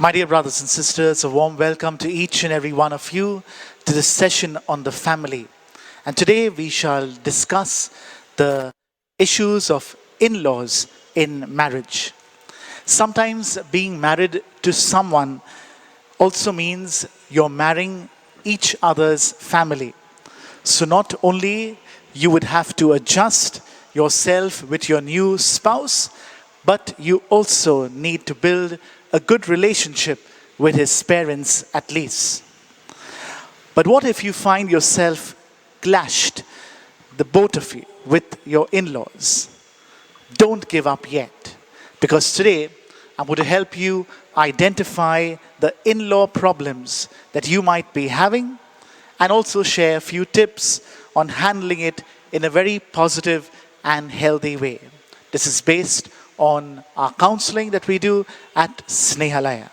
My dear brothers and sisters, a warm welcome to each and every one of you to this session on the family. And today we shall discuss the issues of in-laws in marriage. Sometimes being married to someone also means you're marrying each other's family. So not only you would have to adjust yourself with your new spouse, but you also need to build a good relationship with his parents at least. But what if you find yourself clashed, the both of you, with your in-laws? Don't give up yet, because today I'm going to help you identify the in-law problems that you might be having and also share a few tips on handling it in a very positive and healthy way. This is based on our counseling that we do at Snehalaya.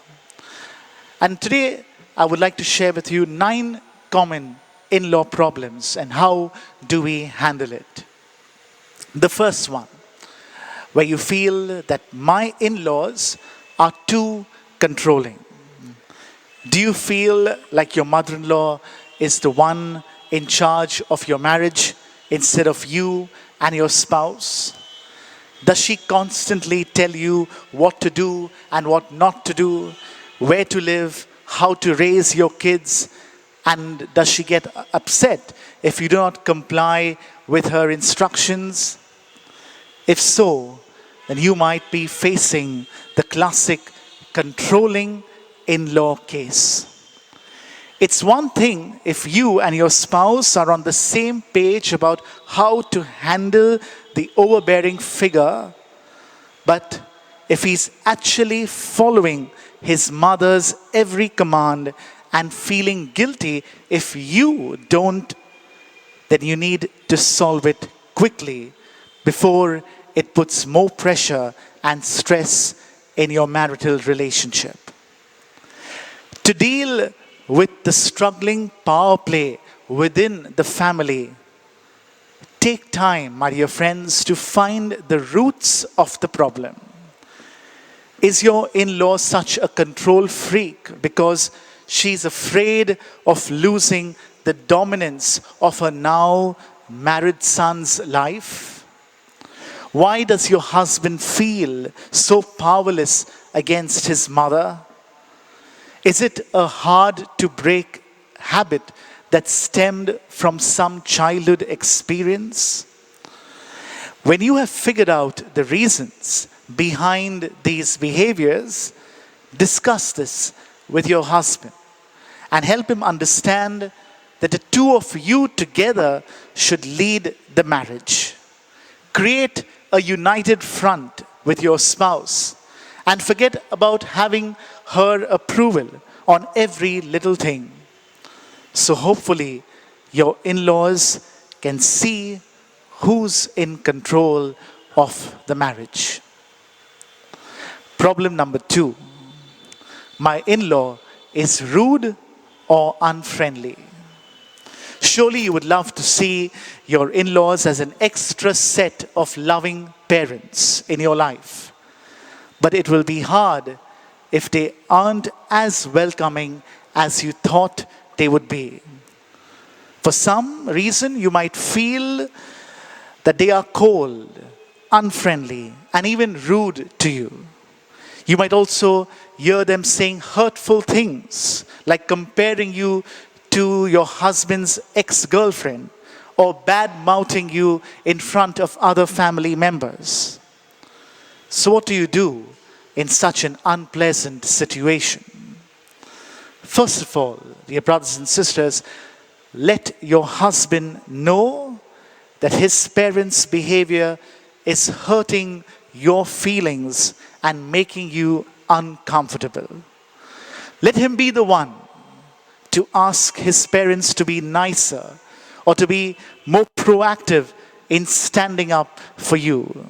And today I would like to share with you 9 common in-law problems and how do we handle it. The first one, where you feel that my in-laws are too controlling. Do you feel like your mother-in-law is the one in charge of your marriage instead of you and your spouse? Does she constantly tell you what to do and what not to do, where to live, how to raise your kids? And does she get upset if you do not comply with her instructions? If so, then you might be facing the classic controlling in-law case. It's one thing if you and your spouse are on the same page about how to handle the overbearing figure, but if he's actually following his mother's every command and feeling guilty if you don't, then you need to solve it quickly before it puts more pressure and stress in your marital relationship. To deal with the struggling power play within the family, take time, my dear friends, to find the roots of the problem. Is your in-law such a control freak because she's afraid of losing the dominance of her now married son's life? Why does your husband feel so powerless against his mother? Is it a hard to break habit that stemmed from some childhood experience? When you have figured out the reasons behind these behaviors, discuss this with your husband and help him understand that the two of you together should lead the marriage. Create a united front with your spouse and forget about having her approval on every little thing. So hopefully your in-laws can see who's in control of the marriage. Problem number 2. My in-law is rude or unfriendly. Surely you would love to see your in-laws as an extra set of loving parents in your life. But it will be hard if they aren't as welcoming as you thought they would be. For some reason, you might feel that they are cold, unfriendly, and even rude to you. You might also hear them saying hurtful things, like comparing you to your husband's ex-girlfriend or bad-mouthing you in front of other family members. So what do you do in such an unpleasant situation? First of all, dear brothers and sisters, let your husband know that his parents' behavior is hurting your feelings and making you uncomfortable. Let him be the one to ask his parents to be nicer or to be more proactive in standing up for you.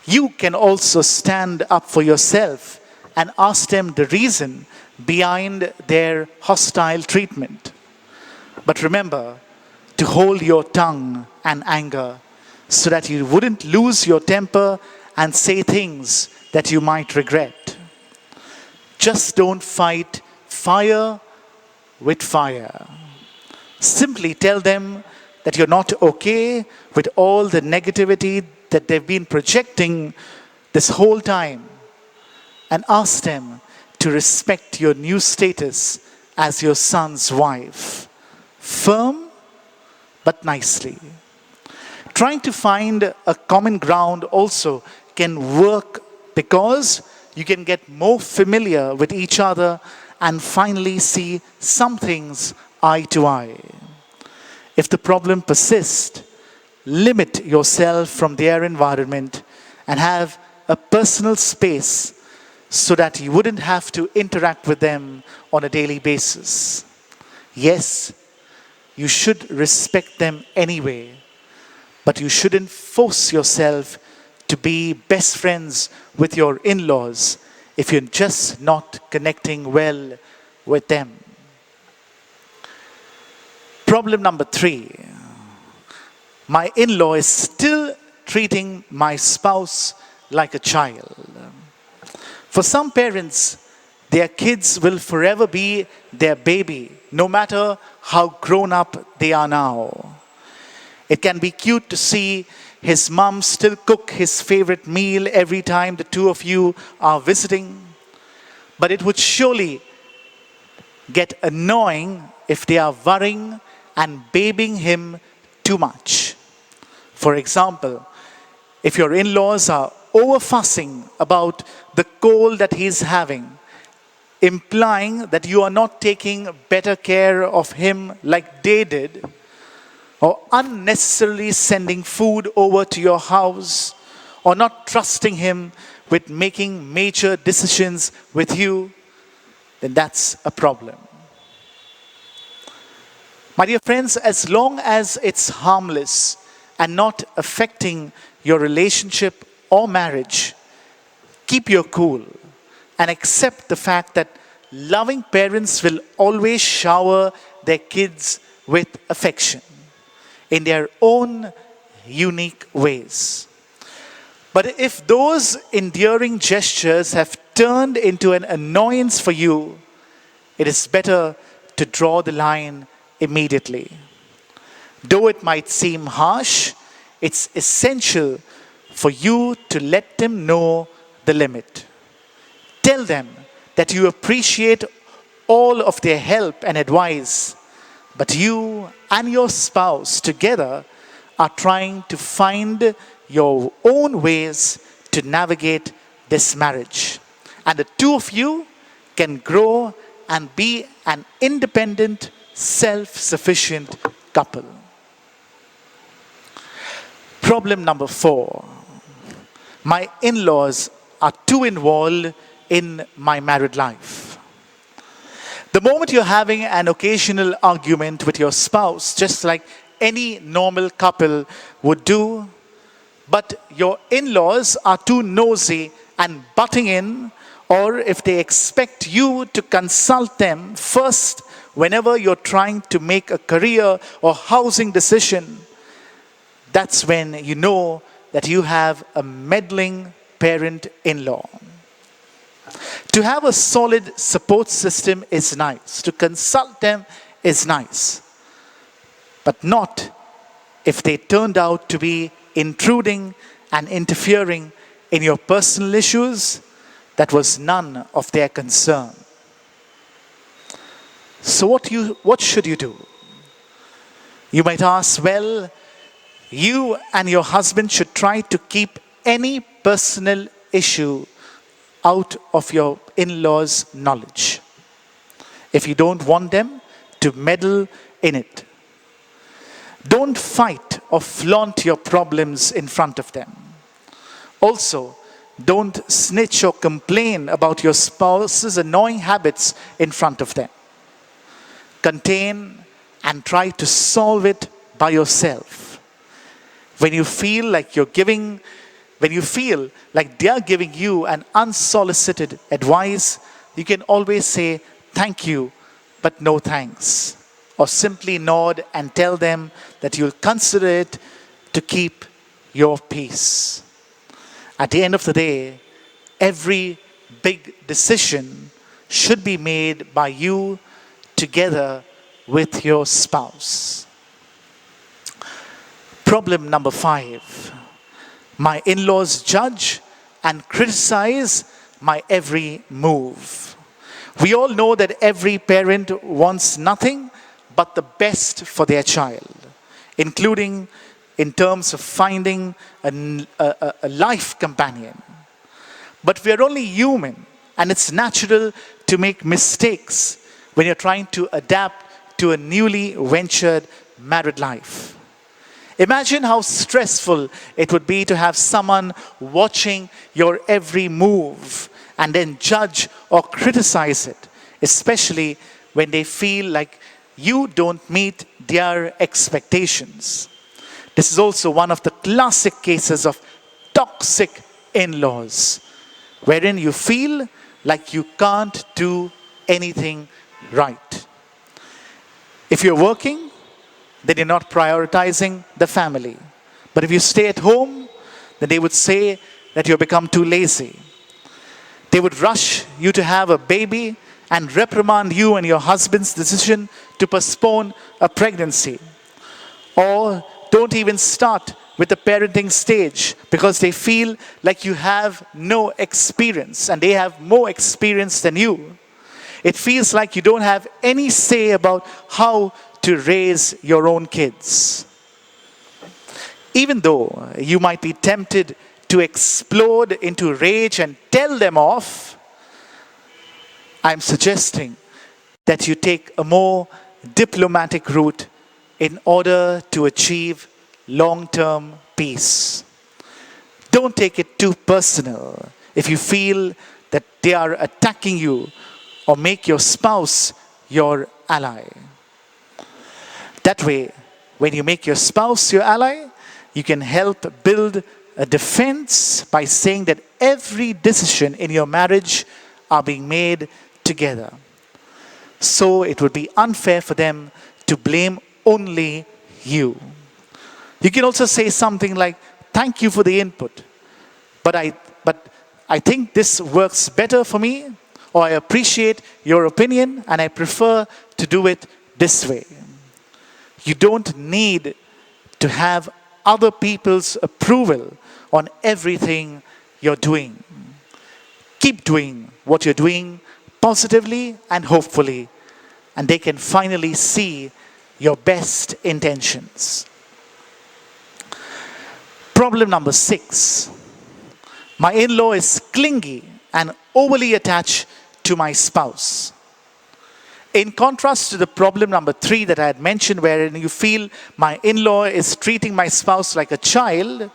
You can also stand up for yourself and ask them the reason behind their hostile treatment. But remember to hold your tongue and anger so that you wouldn't lose your temper and say things that you might regret. just don't fight fire with fire. Simply tell them that you're not okay with all the negativity that they've been projecting this whole time, and ask them to respect your new status as your son's wife. Firm, but nicely. Trying to find a common ground also can work, because you can get more familiar with each other and finally see some things eye to eye. If the problem persists, limit yourself from their environment and have a personal space so that you wouldn't have to interact with them on a daily basis. Yes, you should respect them anyway, but you shouldn't force yourself to be best friends with your in-laws if you're just not connecting well with them. Problem number 3. My in-law is still treating my spouse like a child. For some parents, their kids will forever be their baby, no matter how grown up they are now. It can be cute to see his mom still cook his favorite meal every time the two of you are visiting, but it would surely get annoying if they are worrying and babying him too much. For example, if your in-laws are over-fussing about the cold that he's having, implying that you are not taking better care of him like they did, or unnecessarily sending food over to your house, or not trusting him with making major decisions with you, then that's a problem. My dear friends, as long as it's harmless and not affecting your relationship or marriage, keep your cool and accept the fact that loving parents will always shower their kids with affection in their own unique ways. But if those endearing gestures have turned into an annoyance for you, it is better to draw the line immediately. Though it might seem harsh, it's essential for you to let them know the limit. Tell them that you appreciate all of their help and advice, but you and your spouse together are trying to find your own ways to navigate this marriage. And the two of you can grow and be an independent, self-sufficient couple. Problem number 4. My in-laws are too involved in my married life. The moment you're having an occasional argument with your spouse, just like any normal couple would do, but your in-laws are too nosy and butting in, or if they expect you to consult them first whenever you're trying to make a career or housing decision, that's when you know that you have a meddling parent-in-law. To have a solid support system is nice. To consult them is nice. But not if they turned out to be intruding and interfering in your personal issues that was none of their concern. So what should you do? You might ask, well, you and your husband should try to keep any personal issue out of your in-laws' knowledge if you don't want them to meddle in it. Don't fight or flaunt your problems in front of them. Also, don't snitch or complain about your spouse's annoying habits in front of them. Contain and try to solve it by yourself. When you feel like they are giving you an unsolicited advice, you can always say thank you, but no thanks. Or simply nod and tell them that you'll consider it to keep your peace. At the end of the day, every big decision should be made by you together with your spouse. Problem number 5. My in-laws judge and criticize my every move. We all know that every parent wants nothing but the best for their child, including in terms of finding a life companion. But we are only human, and it's natural to make mistakes when you're trying to adapt to a newly ventured married life. Imagine how stressful it would be to have someone watching your every move and then judge or criticize it, especially when they feel like you don't meet their expectations. This is also one of the classic cases of toxic in-laws, wherein you feel like you can't do anything right. If you're working, then you're not prioritizing the family. But if you stay at home, then they would say that you've become too lazy. They would rush you to have a baby and reprimand you and your husband's decision to postpone a pregnancy. Or don't even start with the parenting stage because they feel like you have no experience and they have more experience than you. It feels like you don't have any say about how to raise your own kids. Even though you might be tempted to explode into rage and tell them off, I'm suggesting that you take a more diplomatic route in order to achieve long-term peace. Don't take it too personal if you feel that they are attacking you, or make your spouse your ally. That way, when you make your spouse your ally, you can help build a defense by saying that every decision in your marriage are being made together. So it would be unfair for them to blame only you. You can also say something like, thank you for the input, but I think this works better for me, or I appreciate your opinion and I prefer to do it this way. You don't need to have other people's approval on everything you're doing. Keep doing what you're doing positively and hopefully, and they can finally see your best intentions. Problem number 6. My in-law is clingy and overly attached to my spouse. In contrast to the problem number 3 that I had mentioned, wherein you feel my in-law is treating my spouse like a child,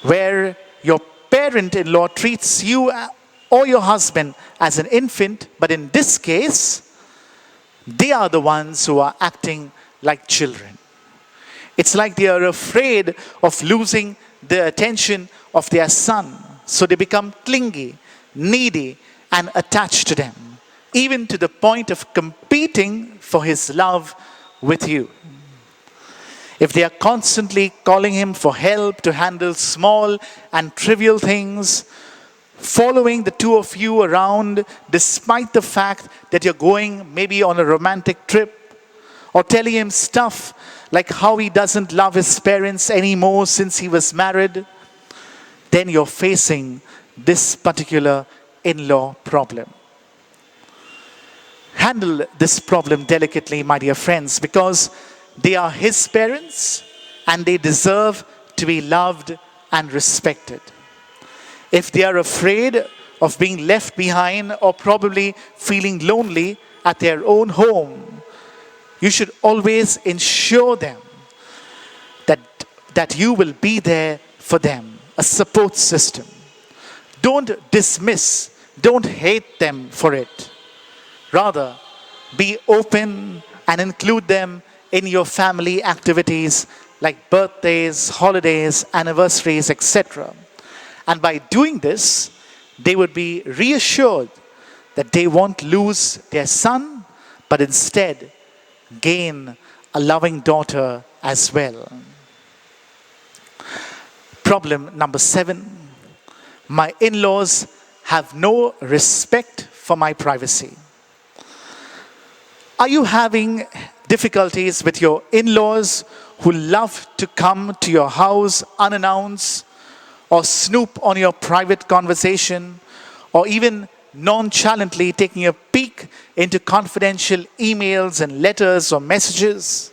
where your parent-in-law treats you or your husband as an infant, but in this case, they are the ones who are acting like children. It's like they are afraid of losing the attention of their son, so they become clingy, needy, and attached to them, even to the point of competing for his love with you. If they are constantly calling him for help to handle small and trivial things, following the two of you around despite the fact that you're going maybe on a romantic trip, or telling him stuff like how he doesn't love his parents anymore since he was married, then you're facing this particular in-law problem. Handle this problem delicately, my dear friends, because they are his parents and they deserve to be loved and respected. If they are afraid of being left behind or probably feeling lonely at their own home, you should always ensure them that you will be there for them, a support system. Don't dismiss, don't hate them for it. Rather, be open and include them in your family activities like birthdays, holidays, anniversaries, etc. And by doing this, they would be reassured that they won't lose their son, but instead gain a loving daughter as well. Problem number 7. My in-laws have no respect for my privacy. Are you having difficulties with your in-laws who love to come to your house unannounced or snoop on your private conversation or even nonchalantly taking a peek into confidential emails and letters or messages?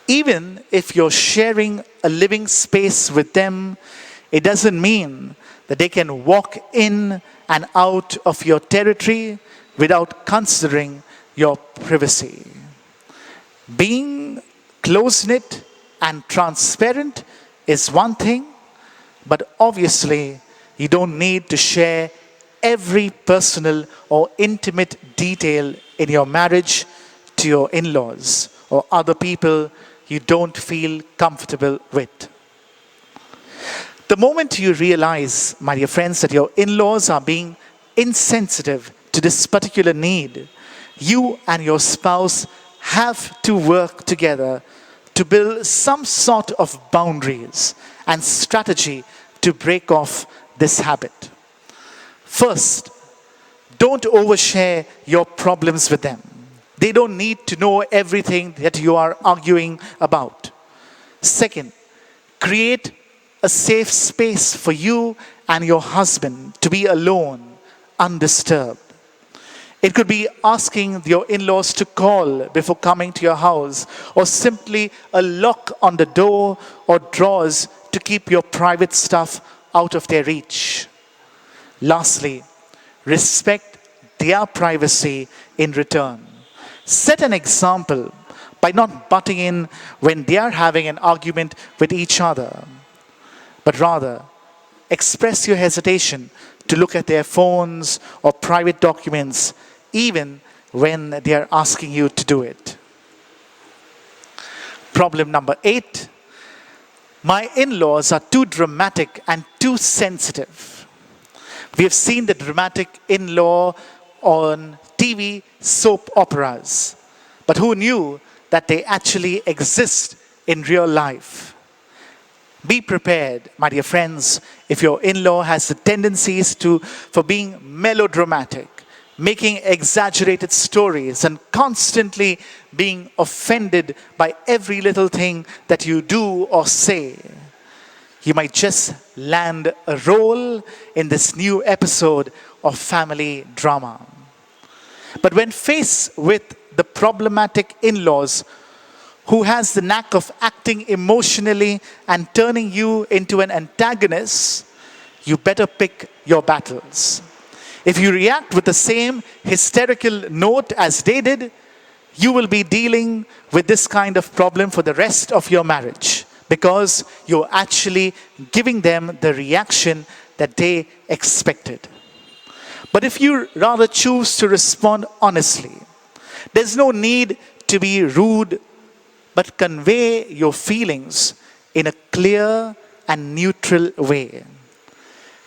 Even if you're sharing a living space with them, it doesn't mean that they can walk in and out of your territory without considering your privacy. Being close-knit and transparent is one thing, but obviously you don't need to share every personal or intimate detail in your marriage to your in-laws or other people you don't feel comfortable with. The moment you realize, my dear friends, that your in-laws are being insensitive to this particular need, you and your spouse have to work together to build some sort of boundaries and strategy to break off this habit. First, don't overshare your problems with them. They don't need to know everything that you are arguing about. Second, create a safe space for you and your husband to be alone, undisturbed. It could be asking your in-laws to call before coming to your house, or simply a lock on the door or drawers to keep your private stuff out of their reach. Lastly, respect their privacy in return. Set an example by not butting in when they are having an argument with each other, but rather express your hesitation to look at their phones or private documents even when they are asking you to do it. Problem number 8. My in-laws are too dramatic and too sensitive. We have seen the dramatic in-law on TV soap operas, but who knew that they actually exist in real life? Be prepared, my dear friends, if your in-law has the tendencies for being melodramatic, making exaggerated stories and constantly being offended by every little thing that you do or say. You might just land a role in this new episode of family drama. But when faced with the problematic in-laws who has the knack of acting emotionally and turning you into an antagonist, you better pick your battles. If you react with the same hysterical note as they did, you will be dealing with this kind of problem for the rest of your marriage, because you're actually giving them the reaction that they expected. But if you rather choose to respond honestly, there's no need to be rude, but convey your feelings in a clear and neutral way.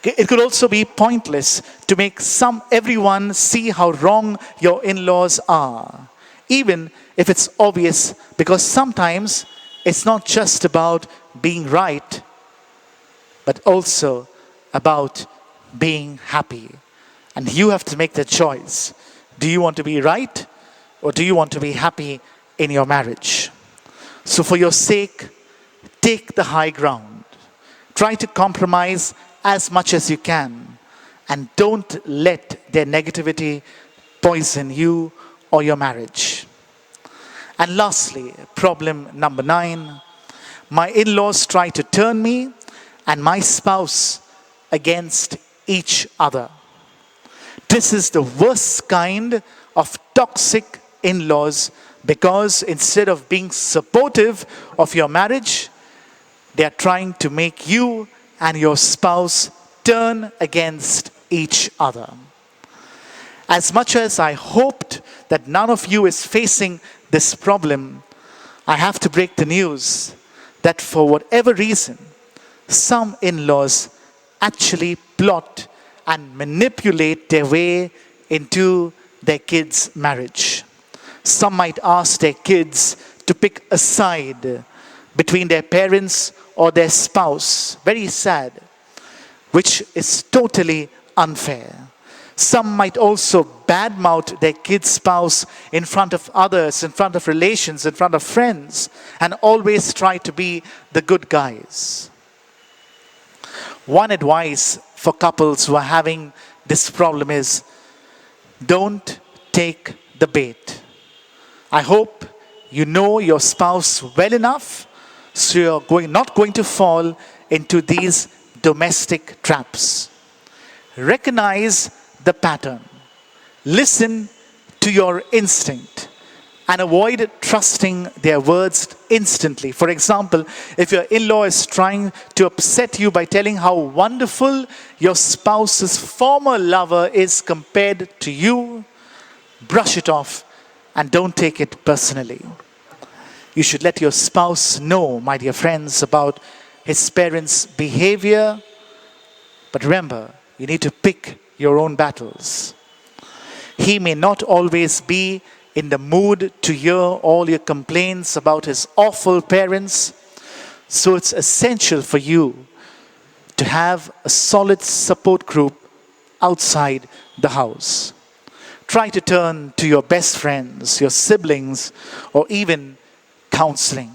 It could also be pointless to make everyone see how wrong your in-laws are, even if it's obvious, because sometimes it's not just about being right, but also about being happy. And you have to make the choice. Do you want to be right, or do you want to be happy in your marriage? So for your sake, take the high ground. Try to compromise as much as you can, and don't let their negativity poison you or your marriage. And lastly, problem number 9. My in-laws try to turn me and my spouse against each other. This is the worst kind of toxic in-laws, because instead of being supportive of your marriage, they are trying to make you and your spouse turn against each other. As much as I hoped that none of you is facing this problem, I have to break the news that for whatever reason, some in-laws actually plot and manipulate their way into their kids' marriage. Some might ask their kids to pick a side between their parents or their spouse. Very sad, which is totally unfair. Some might also badmouth their kid's spouse in front of others, in front of relations, in front of friends, and always try to be the good guys. One advice for couples who are having this problem is don't take the bait. I hope you know your spouse well enough so you're not going to fall into these domestic traps. Recognize the pattern. Listen to your instinct and avoid trusting their words instantly. For example, if your in-law is trying to upset you by telling how wonderful your spouse's former lover is compared to you, brush it off and don't take it personally. You should let your spouse know, my dear friends, about his parents' behavior. But remember, you need to pick your own battles. He may not always be in the mood to hear all your complaints about his awful parents. So it's essential for you to have a solid support group outside the house. Try to turn to your best friends, your siblings, or even counseling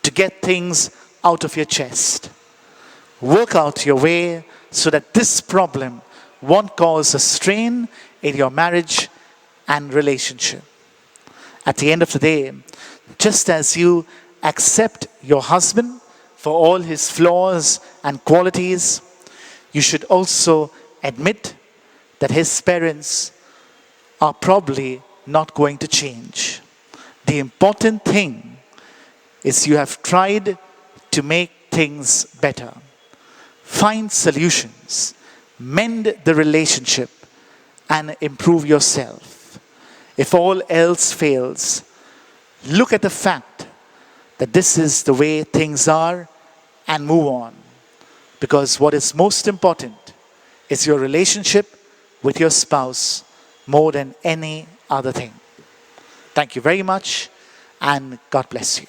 to get things out of your chest. Work out your way so that this problem won't cause a strain in your marriage and relationship. At the end of the day, just as you accept your husband for all his flaws and qualities, you should also admit that his parents are probably not going to change. The important thing is you have tried to make things better. Find solutions, mend the relationship, and improve yourself. If all else fails, look at the fact that this is the way things are and move on. Because what is most important is your relationship with your spouse more than any other thing. Thank you very much, and God bless you.